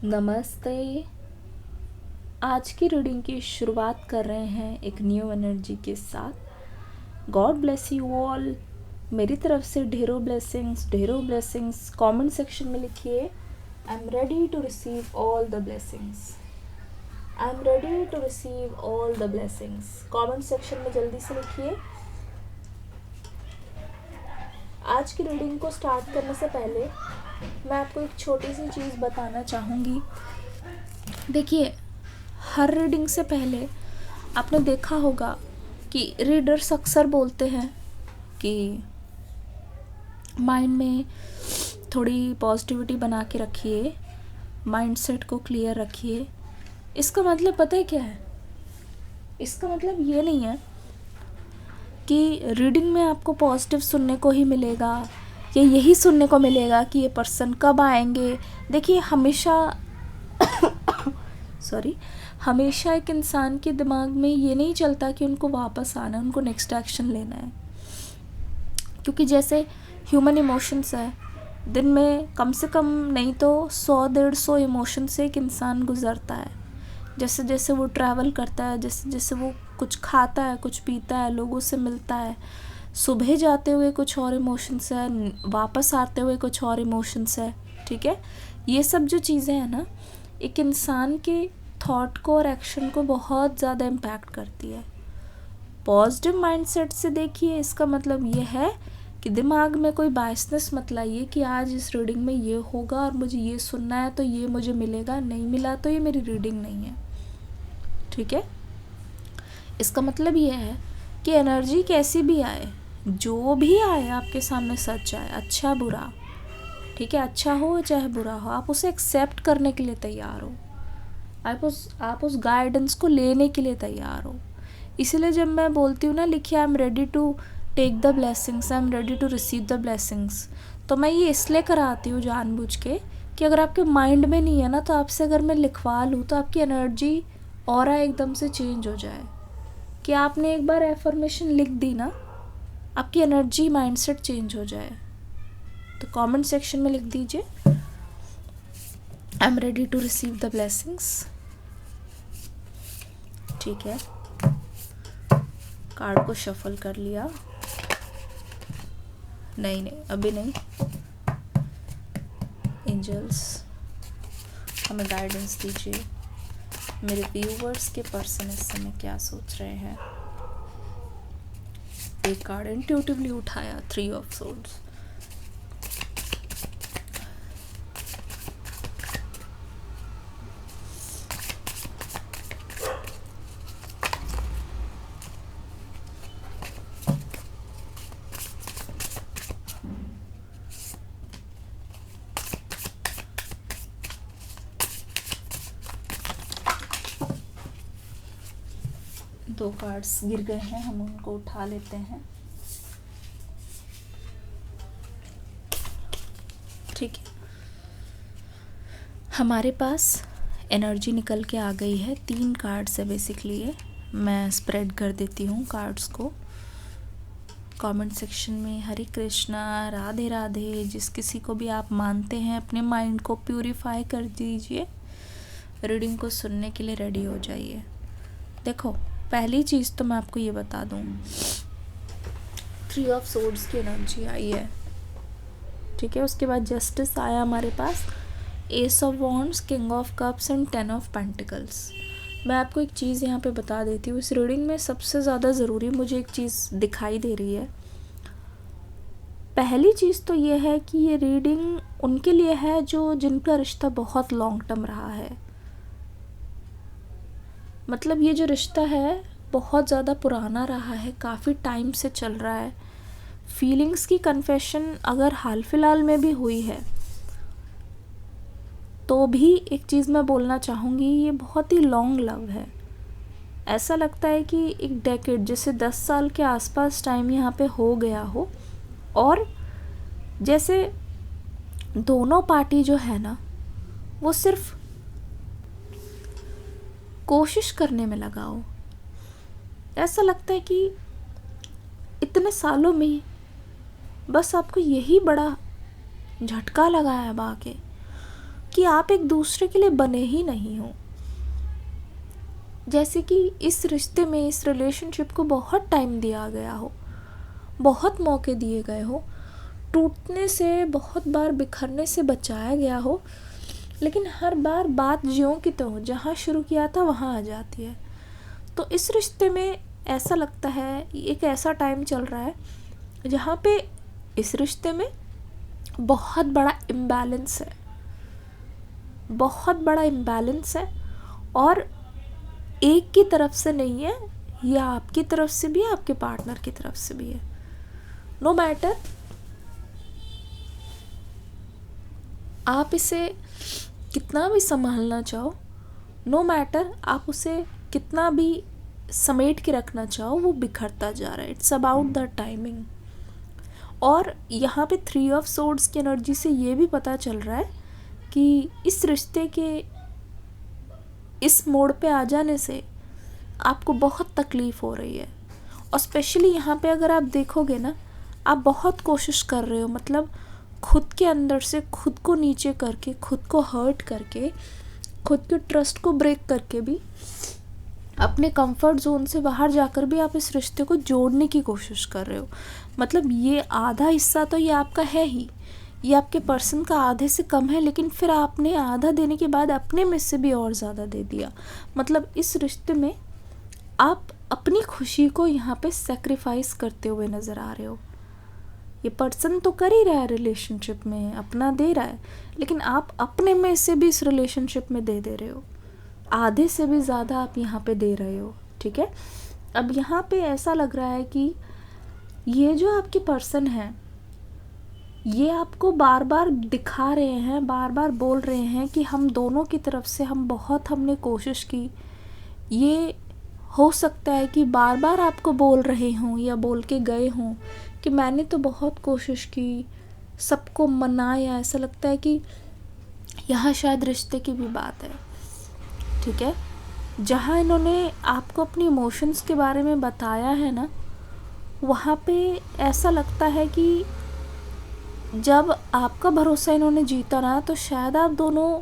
नमस्ते। आज की रीडिंग की शुरुआत कर रहे हैं एक न्यू एनर्जी के साथ। God bless you all. मेरी तरफ से ढेरों ब्लेसिंग्स। कमेंट सेक्शन में लिखिए I am ready to receive all the blessings. I am ready to receive all the blessings. Comment section में जल्दी से लिखिए। आज की रीडिंग को स्टार्ट करने से पहले मैं आपको एक छोटी सी चीज़ बताना चाहूँगी। देखिए, हर रीडिंग से पहले आपने देखा होगा कि रीडर्स अक्सर बोलते हैं कि माइंड में थोड़ी पॉजिटिविटी बना के रखिए, माइंडसेट को क्लियर रखिए। इसका मतलब पता है क्या है? इसका मतलब ये नहीं है कि रीडिंग में आपको पॉजिटिव सुनने को ही मिलेगा या यही सुनने को मिलेगा कि ये पर्सन कब आएंगे। देखिए, हमेशा एक इंसान के दिमाग में ये नहीं चलता कि उनको वापस आना है, उनको नेक्स्ट एक्शन लेना है। क्योंकि जैसे ह्यूमन इमोशंस है, दिन में कम से कम नहीं तो 100-150 इमोशन से एक इंसान गुजरता है। जैसे जैसे वो ट्रैवल करता है, जैसे जैसे वो कुछ खाता है, कुछ पीता है, लोगों से मिलता है, सुबह जाते हुए कुछ और इमोशंस है, वापस आते हुए कुछ और इमोशंस है। ठीक है, ये सब जो चीज़ें हैं ना, एक इंसान के थॉट को और एक्शन को बहुत ज़्यादा इम्पैक्ट करती है। पॉजिटिव माइंडसेट से देखिए, इसका मतलब ये है कि दिमाग में कोई बायसनेस मत लाइए कि आज इस रीडिंग में ये होगा और मुझे ये सुनना है तो ये मुझे मिलेगा, नहीं मिला तो ये मेरी रीडिंग नहीं है। ठीक है, इसका मतलब ये है कि एनर्जी कैसी भी आए, जो भी आए आपके सामने, सच आए, अच्छा बुरा, ठीक है, अच्छा हो चाहे बुरा हो, आप उसे एक्सेप्ट करने के लिए तैयार हो, आप उस गाइडेंस को लेने के लिए तैयार हो। इसीलिए जब मैं बोलती हूँ ना, लिखिए I am ready to take the blessings, I am ready to receive the blessings, तो मैं ये इसलिए कराती हूँ जानबूझ के कि अगर आपके माइंड में नहीं है ना, तो आपसे अगर मैं लिखवा लूँ तो आपकी एनर्जी और एकदम से चेंज हो जाए। कि आपने एक बार एफर्मेशन लिख दी ना, आपकी एनर्जी माइंडसेट चेंज हो जाए। तो कमेंट सेक्शन में लिख दीजिए I am ready to receive the blessings. ठीक है, कार्ड को शफल कर लिया। नहीं, अभी नहीं। एंजल्स, हमें गाइडेंस दीजिए। मेरे व्यूवर्स के पर्सन इस समय क्या सोच रहे हैं? एक कार्ड इंट्यूटिवली उठाया, 3 ऑफ सोर्ड्स। दो कार्ड्स गिर गए हैं, हम उनको उठा लेते हैं। ठीक है, हमारे पास एनर्जी निकल के आ गई है। 3 कार्ड्स है बेसिकली ये। मैं स्प्रेड कर देती हूँ कार्ड्स को। कमेंट सेक्शन में हरे कृष्णा, राधे राधे, जिस किसी को भी आप मानते हैं, अपने माइंड को प्यूरिफाई कर दीजिए। रीडिंग को सुनने के लिए रेडी हो जाइए। देखो, पहली चीज़ तो मैं आपको ये बता दूँ, 3 ऑफ सोर्ड्स की एनर्जी आई है। ठीक है, उसके बाद जस्टिस आया हमारे पास, ace of wands, king of cups and 10 of pentacles. मैं आपको एक चीज़ यहाँ पे बता देती हूँ, इस रीडिंग में सबसे ज़्यादा ज़रूरी मुझे एक चीज़ दिखाई दे रही है। पहली चीज़ तो ये है कि ये रीडिंग उनके लिए है जिनका रिश्ता बहुत लॉन्ग टर्म रहा है। मतलब ये जो रिश्ता है बहुत ज़्यादा पुराना रहा है, काफ़ी टाइम से चल रहा है। फीलिंग्स की कन्फेशन अगर हाल फिलहाल में भी हुई है तो भी एक चीज़ मैं बोलना चाहूँगी, ये बहुत ही लॉन्ग लव है। ऐसा लगता है कि एक डेकेड, जैसे 10 साल के आसपास टाइम यहाँ पे हो गया हो, और जैसे दोनों पार्टी जो है ना, वो सिर्फ कोशिश करने में लगा हो। ऐसा लगता है कि इतने सालों में बस आपको यही बड़ा झटका लगा है आके कि आप एक दूसरे के लिए बने ही नहीं हो। जैसे कि इस रिश्ते में, इस रिलेशनशिप को बहुत टाइम दिया गया हो, बहुत मौके दिए गए हो, टूटने से, बहुत बार बिखरने से बचाया गया हो, लेकिन हर बार बात ज्यों की त्यों जहाँ शुरू किया था वहाँ आ जाती है। तो इस रिश्ते में ऐसा लगता है, एक ऐसा टाइम चल रहा है जहाँ पे इस रिश्ते में बहुत बड़ा इम्बैलेंस है, बहुत बड़ा इम्बैलेंस है, और एक की तरफ से नहीं है, या आपकी तरफ से भी है, आपके पार्टनर की तरफ से भी है। नो मैटर आप इसे कितना भी संभालना चाहो, नो मैटर आप उसे कितना भी समेट के रखना चाहो, वो बिखरता जा रहा है। It's about the timing. और यहाँ पे 3 ऑफ सोर्ड्स की एनर्जी से ये भी पता चल रहा है कि इस रिश्ते के इस मोड़ पे आ जाने से आपको बहुत तकलीफ़ हो रही है। और स्पेशली यहाँ पे अगर आप देखोगे ना, आप बहुत कोशिश कर रहे हो, मतलब खुद के अंदर से खुद को नीचे करके, खुद को हर्ट करके, खुद के ट्रस्ट को ब्रेक करके भी, अपने कंफर्ट जोन से बाहर जाकर भी आप इस रिश्ते को जोड़ने की कोशिश कर रहे हो। मतलब ये आधा हिस्सा तो ये आपका है ही, ये आपके पर्सन का आधे से कम है, लेकिन फिर आपने आधा देने के बाद अपने में से भी और ज़्यादा दे दिया। मतलब इस रिश्ते में आप अपनी खुशी को यहाँ पे सेक्रीफाइस करते हुए नज़र आ रहे हो। ये पर्सन तो कर ही रहा है रिलेशनशिप में, अपना दे रहा है, लेकिन आप अपने में से भी इस रिलेशनशिप में दे रहे हो, आधे से भी ज़्यादा आप यहाँ पे दे रहे हो। ठीक है, अब यहाँ पे ऐसा लग रहा है कि ये जो आपके पर्सन है, ये आपको बार बार दिखा रहे हैं, बार बार बोल रहे हैं कि हम दोनों की तरफ से हमने कोशिश की। ये हो सकता है कि बार बार आपको बोल रहे हों या बोल के गए हों कि मैंने तो बहुत कोशिश की, सबको मनाया। ऐसा लगता है कि यहाँ शायद रिश्ते की भी बात है। ठीक है, जहाँ इन्होंने आपको अपनी इमोशंस के बारे में बताया है ना, वहाँ पे ऐसा लगता है कि जब आपका भरोसा इन्होंने जीता ना, तो शायद आप दोनों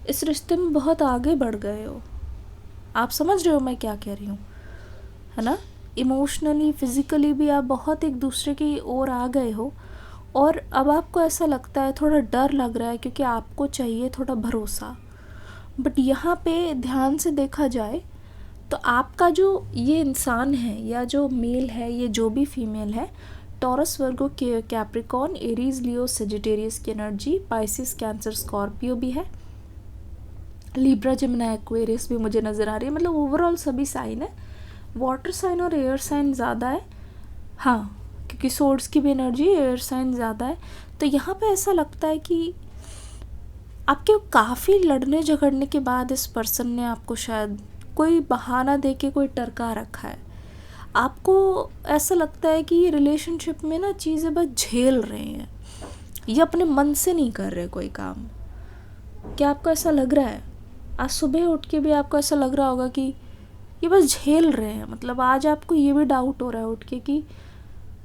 इस रिश्ते में बहुत आगे बढ़ गए हो। आप समझ रहे हो मैं क्या कह रही हूँ, है ना? इमोशनली, फिज़िकली भी आप बहुत एक दूसरे की ओर आ गए हो, और अब आपको ऐसा लगता है, थोड़ा डर लग रहा है, क्योंकि आपको चाहिए थोड़ा भरोसा। बट यहाँ पे ध्यान से देखा जाए तो आपका जो ये इंसान है, या जो मेल है, ये जो भी फीमेल है, टॉरस, वर्गो, कैप्रिकॉर्न, एरीज, लियो, सेजिटेरियस की एनर्जी, पाइसिस, कैंसर, स्कॉर्पियो भी है, लिब्रा, जेमिनी, एक्वेरियस भी मुझे नज़र आ रही है। मतलब ओवरऑल सभी साइन है। वाटर साइन और एयर साइन ज़्यादा है, हाँ, क्योंकि सोर्ड्स की भी एनर्जी एयर साइन ज़्यादा है। तो यहाँ पे ऐसा लगता है कि आपके काफ़ी लड़ने झगड़ने के बाद इस पर्सन ने आपको शायद कोई बहाना दे के कोई टरका रखा है। आपको ऐसा लगता है कि ये रिलेशनशिप में ना चीज़ें बस झेल रहे हैं, ये अपने मन से नहीं कर रहे कोई काम। क्या आपको ऐसा लग रहा है? आज सुबह उठ के भी आपको ऐसा लग रहा होगा कि ये बस झेल रहे हैं। मतलब आज आपको ये भी डाउट हो रहा है उठ के कि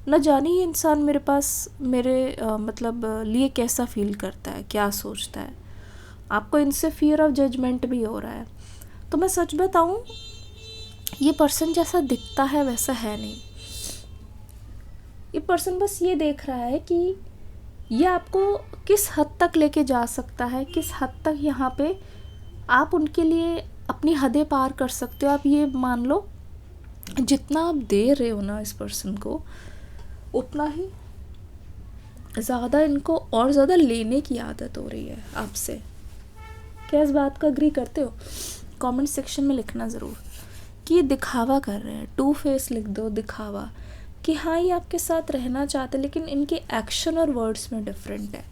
न जाने ये इंसान मेरे पास मेरे मतलब लिए कैसा फील करता है, क्या सोचता है। आपको इनसे फियर ऑफ जजमेंट भी हो रहा है। तो मैं सच बताऊं, ये पर्सन जैसा दिखता है वैसा है नहीं। ये पर्सन बस ये देख रहा है कि ये आपको किस हद तक लेके जा सकता है, किस हद तक यहाँ पे आप उनके लिए अपनी हदें पार कर सकते हो। आप ये मान लो, जितना आप दे रहे हो ना इस पर्सन को, उतना ही ज़्यादा इनको और ज़्यादा लेने की आदत हो रही है आपसे। क्या इस बात का एग्री करते हो? कमेंट सेक्शन में लिखना ज़रूर कि ये दिखावा कर रहे हैं। 2 फेस लिख दो, दिखावा, कि हाँ ये आपके साथ रहना चाहते, लेकिन इनके एक्शन और वर्ड्स में डिफरेंट है।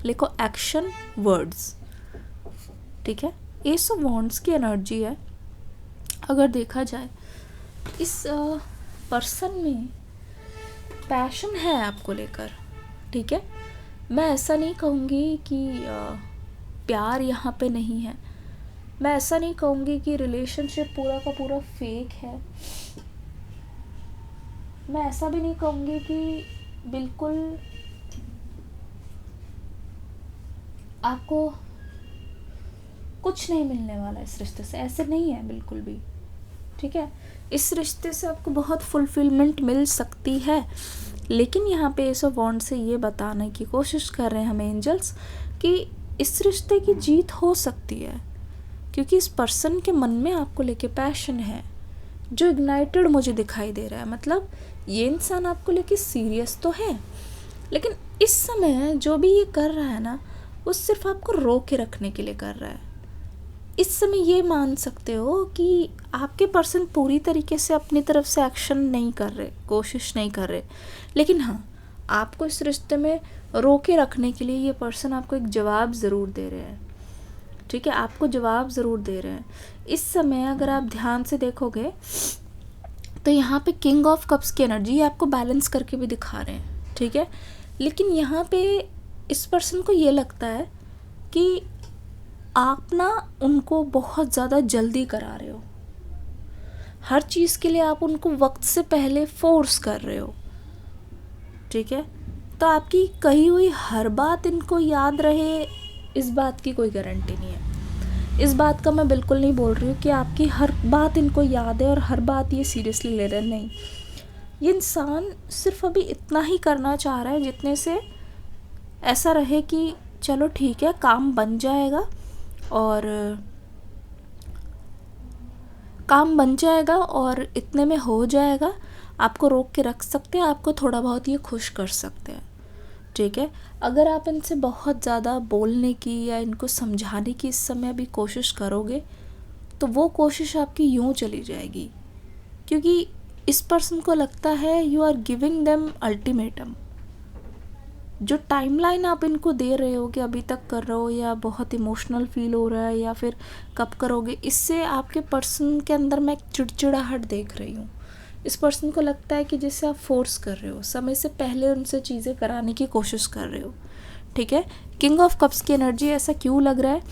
लिखो एक्शन, वर्ड्स। ठीक है, एस ऑफ वॉन्ड्स की एनर्जी है। अगर देखा जाए, इस पर्सन में पैशन है आपको लेकर। ठीक है, मैं ऐसा नहीं कहूँगी कि प्यार यहाँ पे नहीं है। मैं ऐसा नहीं कहूँगी कि रिलेशनशिप पूरा का पूरा फेक है। मैं ऐसा भी नहीं कहूँगी कि बिल्कुल आपको कुछ नहीं मिलने वाला इस रिश्ते से, ऐसे नहीं है बिल्कुल भी, ठीक है। इस रिश्ते से आपको बहुत फुलफिलमेंट मिल सकती है, लेकिन यहाँ पे एस ऑफ वॉन्ड से ये बताने की कोशिश कर रहे हैं हमें एंजल्स कि इस रिश्ते की जीत हो सकती है, क्योंकि इस पर्सन के मन में आपको लेके पैशन है जो इग्नाइटेड मुझे दिखाई दे रहा है। मतलब ये इंसान आपको लेके सीरियस तो है, लेकिन इस समय जो भी ये कर रहा है ना, वो सिर्फ आपको रोक के रखने के लिए कर रहा है। इस समय ये मान सकते हो कि आपके पर्सन पूरी तरीके से अपनी तरफ से एक्शन नहीं कर रहे, कोशिश नहीं कर रहे, लेकिन हाँ, आपको इस रिश्ते में रोके रखने के लिए ये पर्सन आपको एक जवाब ज़रूर दे रहे हैं, ठीक है, आपको जवाब ज़रूर दे रहे हैं। इस समय अगर आप ध्यान से देखोगे तो यहाँ पे किंग ऑफ कप्स की एनर्जी आपको बैलेंस करके भी दिखा रहे हैं, ठीक है। लेकिन यहाँ पे इस पर्सन को ये लगता है कि आप ना उनको बहुत ज़्यादा जल्दी करा रहे हो, हर चीज़ के लिए आप उनको वक्त से पहले फोर्स कर रहे हो, ठीक है। तो आपकी कही हुई हर बात इनको याद रहे, इस बात की कोई गारंटी नहीं है। इस बात का मैं बिल्कुल नहीं बोल रही हूँ कि आपकी हर बात इनको याद है और हर बात ये सीरियसली ले रहे हैं, नहीं। ये इंसान सिर्फ अभी इतना ही करना चाह रहा है जितने से ऐसा रहे कि चलो ठीक है, काम बन जाएगा और इतने में हो जाएगा, आपको रोक के रख सकते हैं, आपको थोड़ा बहुत ये खुश कर सकते हैं, ठीक है। अगर आप इनसे बहुत ज़्यादा बोलने की या इनको समझाने की इस समय अभी कोशिश करोगे तो वो कोशिश आपकी यूं चली जाएगी, क्योंकि इस पर्सन को लगता है you are giving them ultimatum. जो टाइमलाइन आप इनको दे रहे हो कि अभी तक कर रहे हो या बहुत इमोशनल फील हो रहा है या फिर कब करोगे, इससे आपके पर्सन के अंदर मैं एक चिड़चिड़ाहट देख रही हूँ। इस पर्सन को लगता है कि जैसे आप फोर्स कर रहे हो, समय से पहले उनसे चीज़ें कराने की कोशिश कर रहे हो, ठीक है। किंग ऑफ कप्स की एनर्जी ऐसा क्यों लग रहा है?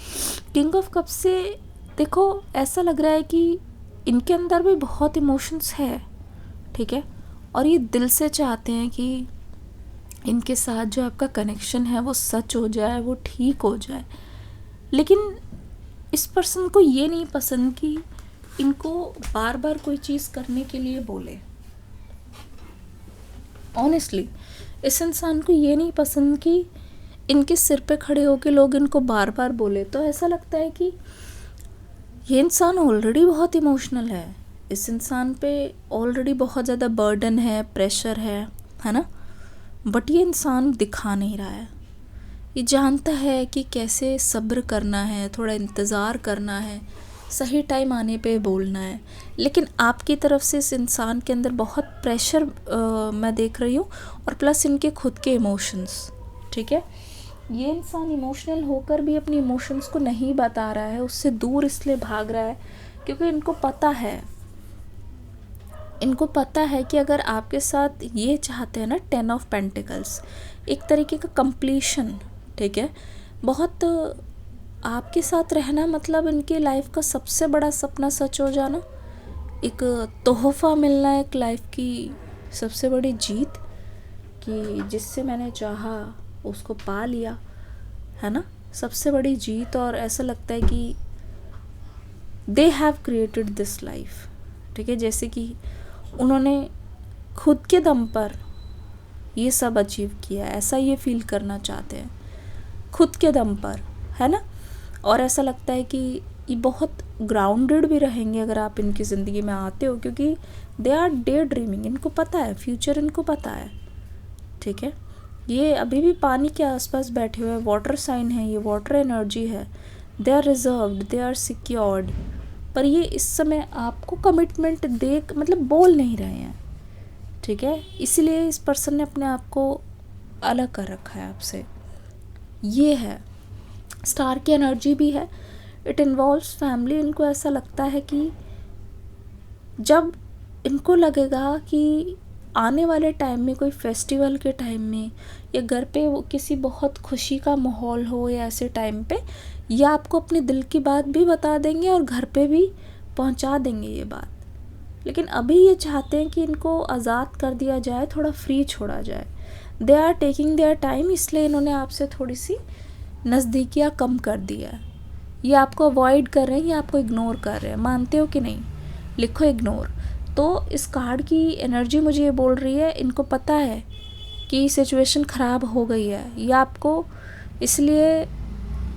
किंग ऑफ कप्स से देखो ऐसा लग रहा है कि इनके अंदर भी बहुत इमोशंस है, ठीक है, और ये दिल से चाहते हैं कि इनके साथ जो आपका कनेक्शन है वो सच हो जाए, वो ठीक हो जाए। लेकिन इस पर्सन को ये नहीं पसंद कि इनको बार बार कोई चीज़ करने के लिए बोले। ऑनेस्टली इस इंसान को ये नहीं पसंद कि इनके सिर पे खड़े होके लोग इनको बार बार बोले। तो ऐसा लगता है कि ये इंसान ऑलरेडी बहुत इमोशनल है, इस इंसान पे ऑलरेडी बहुत ज़्यादा बर्डन है, प्रेशर है ना। बट ये इंसान दिखा नहीं रहा है, ये जानता है कि कैसे सब्र करना है, थोड़ा इंतज़ार करना है, सही टाइम आने पे बोलना है। लेकिन आपकी तरफ से इस इंसान के अंदर बहुत प्रेशर मैं देख रही हूँ, और प्लस इनके खुद के इमोशंस, ठीक है। ये इंसान इमोशनल होकर भी अपनी इमोशंस को नहीं बता रहा है, उससे दूर इसलिए भाग रहा है क्योंकि इनको पता है कि अगर आपके साथ ये चाहते हैं ना 10 ऑफ पेंटिकल्स, एक तरीके का कंप्लीशन, ठीक है, बहुत आपके साथ रहना मतलब इनकी लाइफ का सबसे बड़ा सपना सच हो जाना, एक तोहफ़ा मिलना, एक लाइफ की सबसे बड़ी जीत कि जिससे मैंने चाहा उसको पा लिया, है ना, सबसे बड़ी जीत। और ऐसा लगता है कि they have created this life, ठीक है, जैसे कि उन्होंने खुद के दम पर ये सब अचीव किया, ऐसा ये फील करना चाहते हैं खुद के दम पर, है ना। और ऐसा लगता है कि ये बहुत ग्राउंडेड भी रहेंगे अगर आप इनकी ज़िंदगी में आते हो, क्योंकि दे आर डे ड्रीमिंग, इनको पता है फ्यूचर, इनको पता है, ठीक है। ये अभी भी पानी के आसपास बैठे हुए हैं, वाटर साइन है, ये वाटर एनर्जी है, they are reserved, they are secured, पर ये इस समय आपको कमिटमेंट मतलब बोल नहीं रहे हैं, ठीक है। इसलिए इस पर्सन ने अपने आप को अलग कर रखा है आपसे। ये है स्टार की एनर्जी भी है, इट इन्वॉल्व्स फैमिली। इनको ऐसा लगता है कि जब इनको लगेगा कि आने वाले टाइम में, कोई फेस्टिवल के टाइम में या घर पे वो किसी बहुत खुशी का माहौल हो या ऐसे टाइम पे, या आपको अपने दिल की बात भी बता देंगे और घर पे भी पहुंचा देंगे ये बात। लेकिन अभी ये चाहते हैं कि इनको आज़ाद कर दिया जाए, थोड़ा फ्री छोड़ा जाए। They are taking their time, इसलिए इन्होंने आपसे थोड़ी सी नज़दीकियाँ कम कर दिया है। ये आपको अवॉइड कर रहे हैं, ये आपको इग्नोर कर रहे हैं। मानते हो कि नहीं? लिखो इग्नोर। तो इस कार्ड की एनर्जी मुझे ये बोल रही है, इनको पता है कि सिचुएशन ख़राब हो गई है। ये आपको इसलिए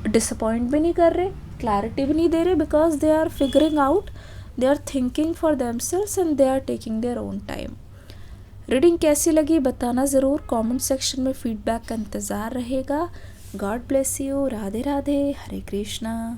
डिसअपॉइंट भी नहीं कर रहे, क्लैरिटी भी नहीं दे रहे, because they are figuring out, they are thinking for themselves and they are taking their own time. Reading कैसी लगी बताना ज़रूर, कमेंट सेक्शन में फीडबैक का इंतज़ार रहेगा। God bless you. Radhe Radhe, Hare Krishna.